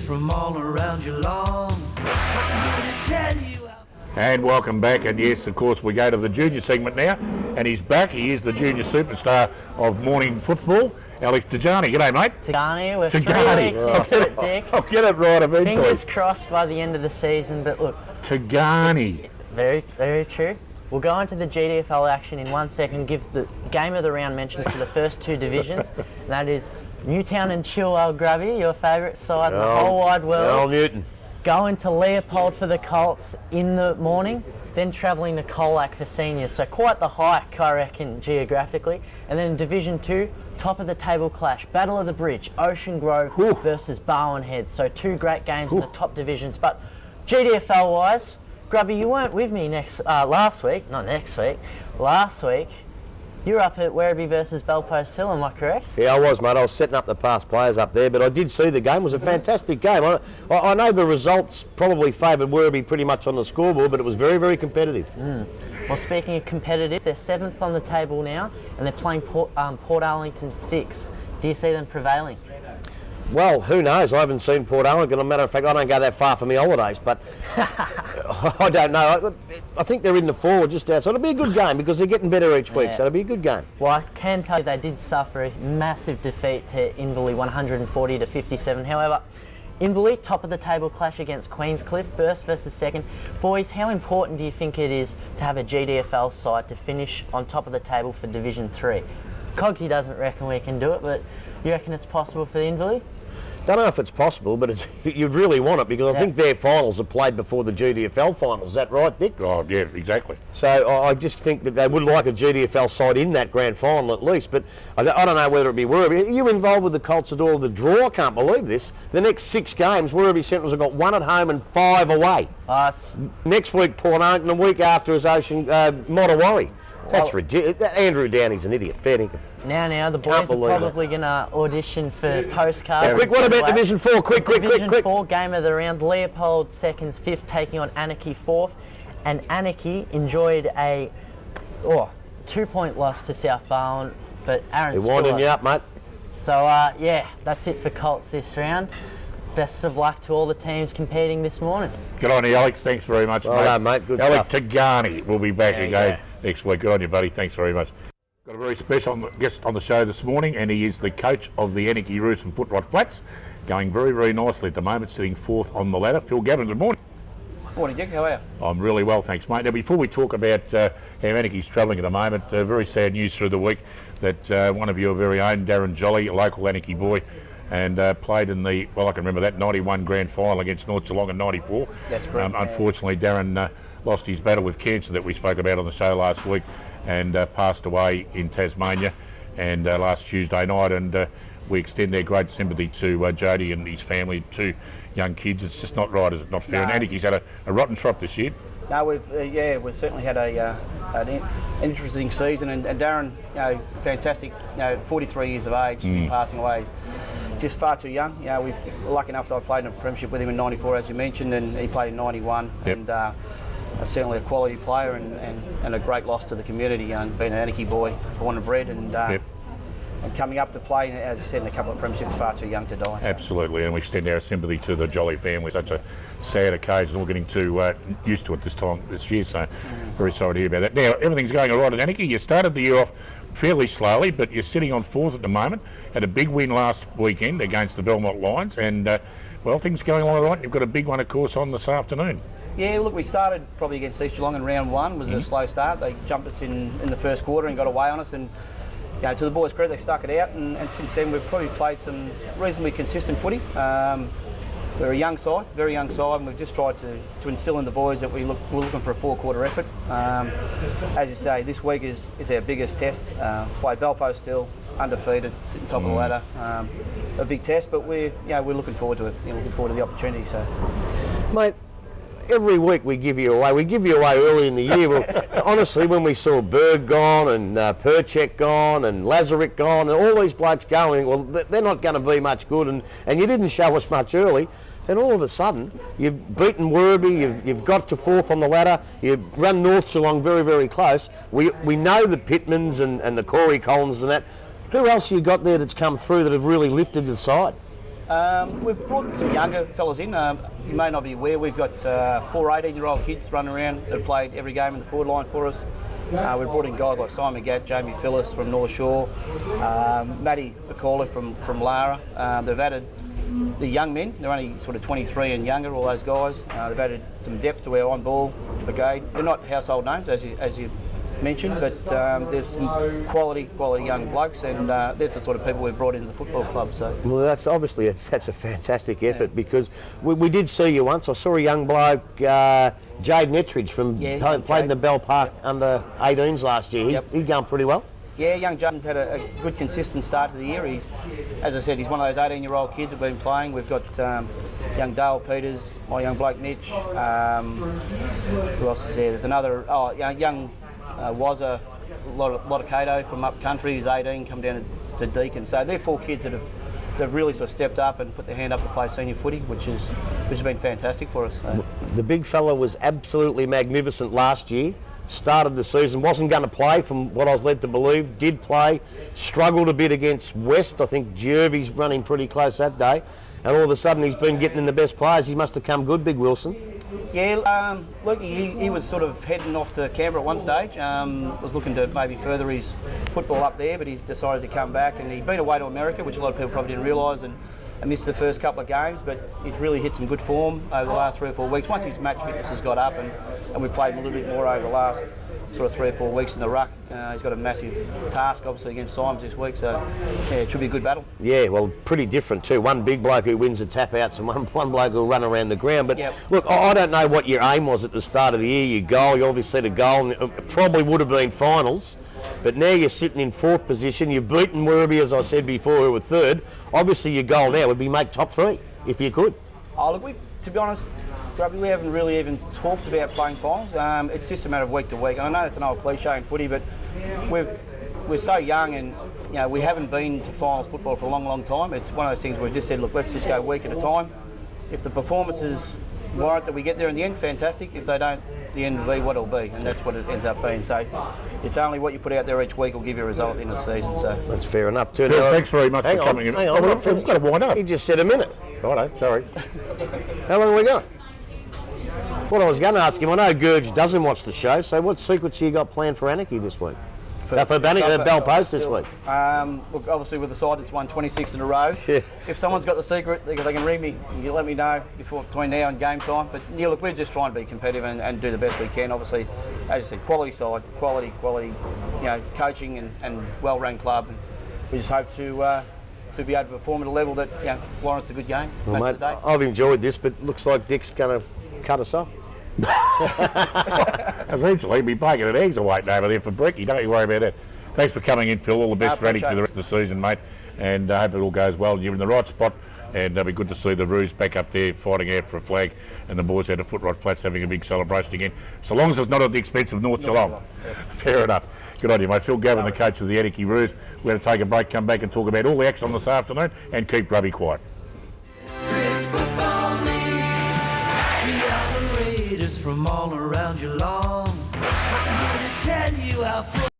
from all around Geelong. I'm here to tell you how. And welcome back, and yes, of course, we go to the junior segment now, and he's back. He is the junior superstar of morning football, Alex Tajani. G'day, mate. Tajani, we're Tajani. 3 weeks into it, Dick. I'll get it right eventually. Fingers crossed by the end of the season, but look. Tajani. Very, very true. We'll go into the GDFL action in 1 second, give the game of the round mention for the first two divisions, and that is Newtown and Chilwell Grubby, your favourite side in the whole wide world. Newton. Going to Leopold for the Colts in the morning, then travelling to Colac for seniors. So quite the hike, I reckon, geographically. And then Division 2, top of the table clash, Battle of the Bridge, Ocean Grove versus Barwon Head. So two great games in the top divisions. But GDFL-wise, Grubby, you weren't with me last week. Last week, you were up at Werribee versus Bellpost Hill, am I correct? Yeah, I was, mate. I was setting up the past players up there, but I did see the game. It was a fantastic game. I know the results probably favoured Werribee pretty much on the scoreboard, but it was very, very competitive. Well, speaking of competitive, they're 7th on the table now, and they're playing Port Arlington 6. Do you see them prevailing? Well, who knows? I haven't seen Port Arlington. As a matter of fact, I don't go that far for my holidays, but I don't know. I think they're in the forward just outside. It'll be a good game because they're getting better each week, so it'll be a good game. Well, I can tell you they did suffer a massive defeat to Inverleigh, 140 to 57. However, Inverleigh, top of the table clash against Queenscliff, first versus second. Boys, how important do you think it is to have a GDFL side to finish on top of the table for Division 3? Cogsy doesn't reckon we can do it, but you reckon it's possible for the Inverleigh? Don't know if it's possible, but you'd really want it because I think their finals are played before the GDFL finals. Is that right, Dick? Oh, yeah, exactly. So I just think that they would like a GDFL side in that grand final at least, but I don't know whether it be Werribee. Are you involved with the Colts at all? The draw, I can't believe this. The next 6 games, Werribee Centrals have got 1 at home and 5 away. Next week, Port Arlington, the week after is Ocean Mottawarri. That's ridiculous. Andrew Downey's an idiot. Fair dinkum. Now, the boys are probably going to audition for postcards. Quick, what about Division 4? Quick. Division 4 game of the round. Leopold seconds, 5th, taking on Anarchy 4th. And Anarchy enjoyed a 2-point loss to South Barwon, but Aaron's They're winding you up, mate. So, yeah, that's it for Colts this round. Best of luck to all the teams competing this morning. Good on you, Alex. Thanks very much, mate. Well done, mate. Good Alex stuff. Tajani will be back again next week. Good on you, buddy. Thanks very much. Got a very special guest on the show this morning, and he is the coach of the Anarchy Roos and Footrot Flats, going very, very nicely at the moment, sitting 4th on the ladder. Phil Gavin, good morning. Morning, Dick. How are you? I'm really well, thanks, mate. Now, before we talk about how Anarchy's travelling at the moment, very sad news through the week that one of your very own, Darren Jolly, a local Anarchy boy, and played in the, well, I can remember that, 91 grand final against North Geelong in 94. That's correct. Unfortunately, Darren lost his battle with cancer that we spoke about on the show last week and passed away in Tasmania and last Tuesday night, and we extend their great sympathy to Jody and his family, 2 young kids. It's just not right, is it? Not fair. And Anarchy's had a rotten trot this year. No, we've certainly had an interesting season, and Darren, fantastic, 43 years of age, passing away. Just far too young. We were lucky enough that I played in a premiership with him in 94, as you mentioned, and he played in 91. Yep. And certainly a quality player and a great loss to the community, being an Anarchy boy, born and bred, and coming up to play, as you said, in a couple of premierships, far too young to die. Absolutely, and we extend our sympathy to the Jolly family. Such a sad occasion. We're getting too used to it this year, so very sorry to hear about that. Now, everything's going all right at Anarchy. You started the year off fairly slowly, but you're sitting on 4th at the moment. Had a big win last weekend against the Belmont Lions, and well, things are going all right. You've got a big one, of course, on this afternoon. Yeah, look, we started probably against East Geelong in round 1. It was a slow start. They jumped us in the first quarter and got away on us, and to the boys' credit, they stuck it out, and since then we've probably played some reasonably consistent footy. We're a young side, very young side, and we've just tried to instil in the boys that we're looking for a 4-quarter effort. As you say, this week is our biggest test. Play Bellpost Hill, undefeated, sitting top of the ladder. A big test, but we're looking forward to it. Looking forward to the opportunity. So, mate, every week we give you away. We give you away early in the year. Well, honestly, when we saw Berg gone and Perchek gone and Lazarick gone and all these blokes going, well, they're not going to be much good, and you didn't show us much early. Then all of a sudden, you've beaten Werribee, you've got to 4th on the ladder, you've run North Geelong very, very close. We know the Pittmans and the Corey Collins and that. Who else have you got there that's come through that have really lifted the side? We've brought some younger fellas in. You may not be aware, we've got 4 18-year-old kids running around that have played every game in the forward line for us. We've brought in guys like Simon Gatt, Jamie Phillips from North Shore, Matty McCauley from Lara. They've added the young men. They're only sort of 23 and younger, all those guys. They've added some depth to our on-ball brigade. They're not household names, as you mentioned, but there's some quality young blokes, and that's the sort of people we've brought into the football club. So, well, that's obviously that's a fantastic effort, because we did see you once. I saw a young bloke, Jade Nettridge from played in the Bell Park under 18s last year. He's going pretty well. Yeah, young Jaden's had a good consistent start to the year. He's, as I said, he's one of those 18-year-old kids that we've been playing. We've got young Dale Peters, my young bloke Mitch. Who else is there? There's another young Wazza Cato from up country, who's 18, come down to Deakin. So they're 4 kids that have really sort of stepped up and put their hand up to play senior footy, which has been fantastic for us. So. The big fella was absolutely magnificent last year. Started the season, wasn't going to play from what I was led to believe, did play, struggled a bit against West. I think Jervy's running pretty close that day, and all of a sudden he's been getting in the best players. He must have come good, Big Wilson. Yeah, look, he was sort of heading off to Canberra at one stage, was looking to maybe further his football up there, but he's decided to come back, and he'd been away to America, which a lot of people probably didn't realise, and missed the first couple of games, but he's really hit some good form over the last 3 or 4 weeks. Once his match fitness has got up, and we played him a little bit more over the last sort of 3 or 4 weeks in the ruck. He's got a massive task, obviously, against Symes this week, so yeah, it should be a good battle. Yeah, well, pretty different too. One big bloke who wins the tap-outs and one bloke who'll run around the ground. But look, I don't know what your aim was at the start of the year. Your goal, you obviously set a goal, and it probably would have been finals. But now you're sitting in 4th position. You've beaten Werribee, as I said before, who were 3rd. Obviously, your goal now would be make top 3, if you could. Oh, look, to be honest, Grubby, we haven't really even talked about playing finals. It's just a matter of week to week. And I know it's an old cliche in footy, but we're so young, and we haven't been to finals football for a long time. It's one of those things where we just said, look, let's just go week at a time. If the performances warrant that we get there in the end, fantastic. If they don't, the end will be what it'll be, and that's what it ends up being. So it's only what you put out there each week will give you a result at the end of the season. So that's fair enough. Phil, thanks very much for coming in. Hang on, we've got to wind up. He just said a minute. Righto, sorry. How long have we got? What I was going to ask him, I know Gurge doesn't watch the show, so what secrets you got planned for Anarchy this week? For Bell Post this week? Look, obviously with the side it's won 26 in a row. Yeah. If someone's got the secret, they can ring me and you let me know between now and game time. But yeah, look, we're just trying to be competitive and do the best we can. Obviously, as I said, quality side, quality, coaching and well-run club. And we just hope to be able to perform at a level that warrants a good game. Well, mate, I've enjoyed this, but looks like Dick's going to cut us off. Eventually, be baking an eggs are waiting over there for Bricky. Don't you worry about that. Thanks for coming in, Phil. All the best for the rest of the season, mate. And I hope it all goes well. You're in the right spot, and it'll be good to see the Roos back up there fighting out for a flag, and the boys out of Footrot Flats having a big celebration again. So long as it's not at the expense of North Geelong. Fair enough. Good on you, mate. Phil Gavin, the coach of the Anarchy Roos. We're going to take a break, come back and talk about all the action this afternoon, and keep Grubby quiet. From all around Geelong, I'm here to tell you how